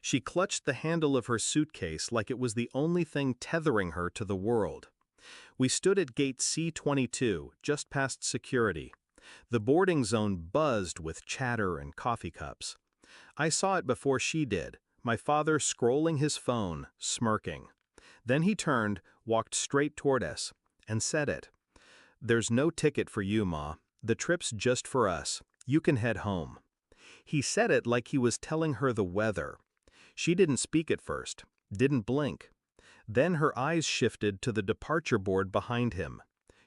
She clutched the handle of her suitcase like it was the only thing tethering her to the world. We stood at gate C-22, just past security. The boarding zone buzzed with chatter and coffee cups. I saw it before she did, my father scrolling his phone, smirking. Then he turned, walked straight toward us, and said it. "There's no ticket for you, Ma. The trip's just for us. You can head home." He said it like he was telling her the weather. She didn't speak at first, didn't blink. Then her eyes shifted to the departure board behind him.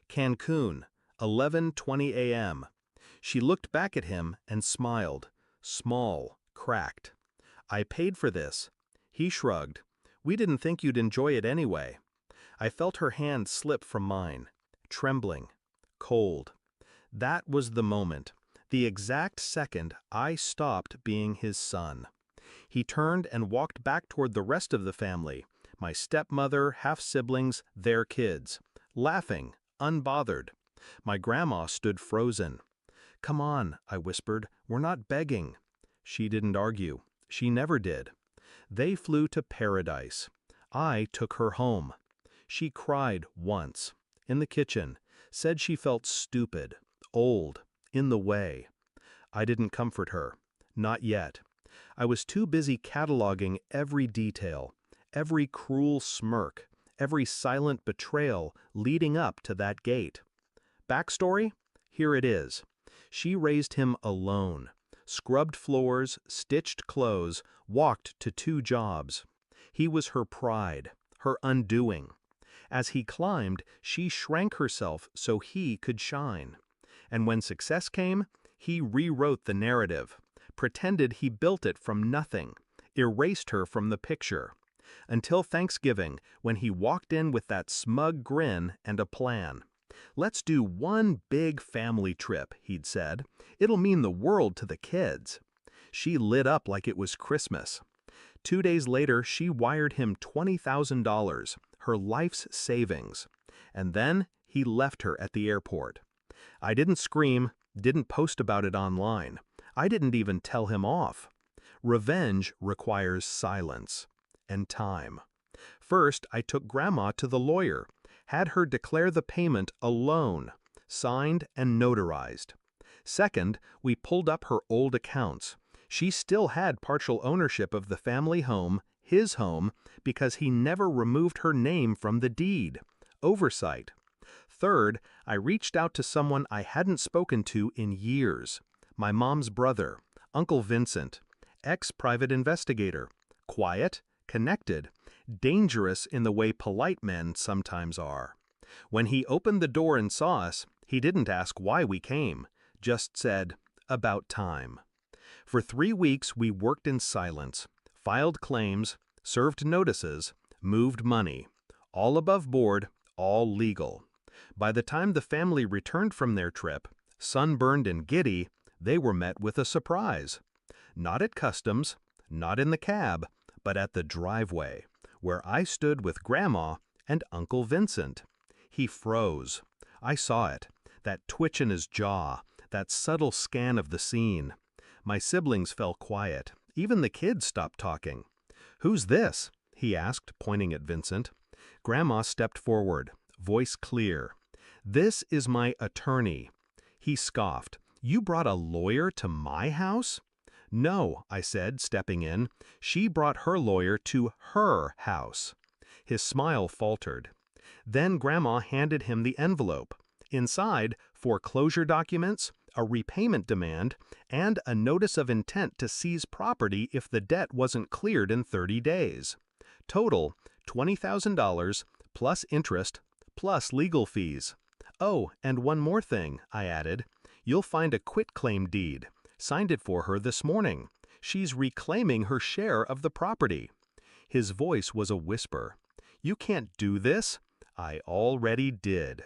Cancun, 11:20 a.m. She looked back at him and smiled, small, cracked. "I paid for this." He shrugged. "We didn't think you'd enjoy it anyway." I felt her hand slip from mine, trembling, cold. That was the moment, the exact second I stopped being his son. He turned and walked back toward the rest of the family, my stepmother, half-siblings, their kids, laughing, unbothered. My grandma stood frozen. "Come on," I whispered, "we're not begging." She didn't argue. She never did. They flew to paradise. I took her home. She cried once, in the kitchen, said she felt stupid, old, in the way. I didn't comfort her. Not yet. I was too busy cataloging every detail, every cruel smirk, every silent betrayal leading up to that gate. Backstory? Here it is. She raised him alone, scrubbed floors, stitched clothes, walked to 2 jobs. He was her pride, her undoing. As he climbed, she shrank herself so he could shine. And when success came, he rewrote the narrative, pretended he built it from nothing, erased her from the picture. Until Thanksgiving, when he walked in with that smug grin and a plan. "Let's do one big family trip," he'd said. "It'll mean the world to the kids." She lit up like it was Christmas. 2 days later, she wired him $20,000, her life's savings. And then he left her at the airport. I didn't scream, didn't post about it online. I didn't even tell him off. Revenge requires silence and time. First, I took Grandma to the lawyer, had her declare the payment a loan, signed and notarized. Second, we pulled up her old accounts. She still had partial ownership of the family home, his home, because he never removed her name from the deed. Oversight. Third, I reached out to someone I hadn't spoken to in years. My mom's brother, Uncle Vincent, ex-private investigator, quiet, connected, dangerous in the way polite men sometimes are. When he opened the door and saw us, he didn't ask why we came, just said, "About time." For 3 weeks we worked in silence, filed claims, served notices, moved money, all above board, all legal. By the time the family returned from their trip, sunburned and giddy, they were met with a surprise. Not at customs, not in the cab, but at the driveway, where I stood with Grandma and Uncle Vincent. He froze. I saw it, that twitch in his jaw, that subtle scan of the scene. My siblings fell quiet. Even the kids stopped talking. "Who's this?" he asked, pointing at Vincent. Grandma stepped forward, voice clear. "This is my attorney." He scoffed. "You brought a lawyer to my house?" "No," I said, stepping in. "She brought her lawyer to her house." His smile faltered. Then Grandma handed him the envelope. Inside, foreclosure documents, a repayment demand, and a notice of intent to seize property if the debt wasn't cleared in 30 days. Total, $20,000, plus interest, plus legal fees. "Oh, and one more thing," I added. "You'll find a quitclaim deed. Signed it for her this morning. She's reclaiming her share of the property." His voice was a whisper. "You can't do this." I already did.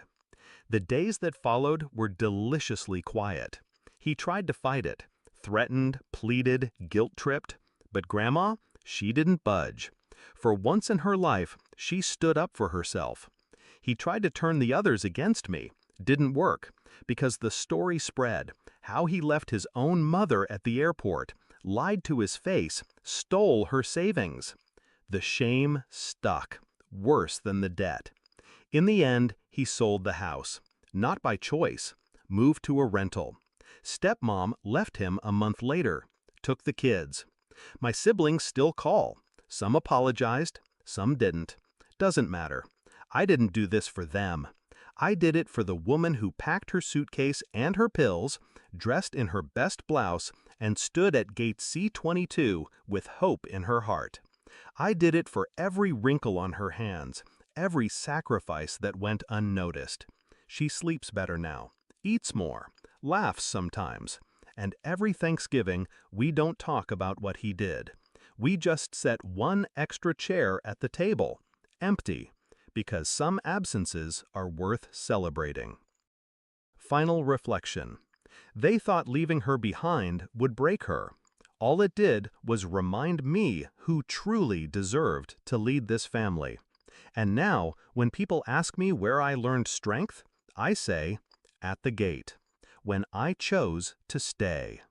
The days that followed were deliciously quiet. He tried to fight it, threatened, pleaded, guilt-tripped. But Grandma, she didn't budge. For once in her life, she stood up for herself. He tried to turn the others against me. Didn't work, because the story spread, how he left his own mother at the airport, lied to his face, stole her savings. The shame stuck, worse than the debt. In the end, he sold the house. Not by choice. Moved to a rental. Stepmom left him a month later. Took the kids. My siblings still call. Some apologized, some didn't. Doesn't matter. I didn't do this for them. I did it for the woman who packed her suitcase and her pills, dressed in her best blouse, and stood at gate C22 with hope in her heart. I did it for every wrinkle on her hands, every sacrifice that went unnoticed. She sleeps better now, eats more, laughs sometimes, and every Thanksgiving we don't talk about what he did. We just set one extra chair at the table, empty, because some absences are worth celebrating. Final reflection. They thought leaving her behind would break her. All it did was remind me who truly deserved to lead this family. And now, when people ask me where I learned strength, I say, at the gate, when I chose to stay.